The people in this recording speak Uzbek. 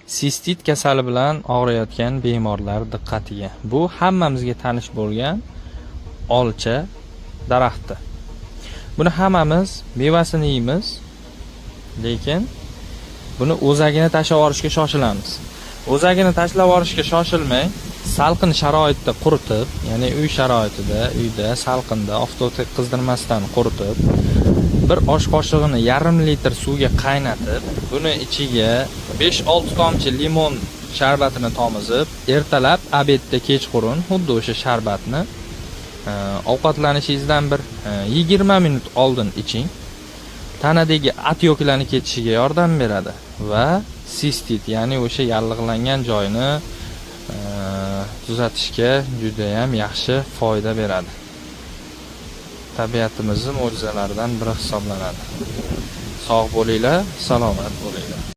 Sistit kasali bilan og'riyotgan bemorlar diqqatiga. Bu hammamizga tanish bo'lgan olcha daraxti. Buni hammamiz mevasini yeymiz, lekin buni o'zagini tashlab yuborishga shoshilamiz. O'zagini tashlab yuborishga shoshilmay, salqin sharoitda quritib, ya'ni uy sharoitida, uyda salqinda oftobda qizdirmasdan quritib, bir osh qoshig'ini yarim litr suvga qaynatib, buni ichiga 5-6 tomchi limon sharbatini tomizib, ertalab, obedda, kechqurun xuddi o'sha sharbatni ovqatlanishingizdan bir 20 minut oldin iching. Tanadagi atyoqlarni ketishiga yordam beradi va sistit, ya'ni o'sha yallig'langan joyni tuzatishga juda ham yaxshi foyda beradi. Tabiatimizning mo'jizalaridan biri hisoblanadi. Sog' bo'linglar, salomat bo'linglar.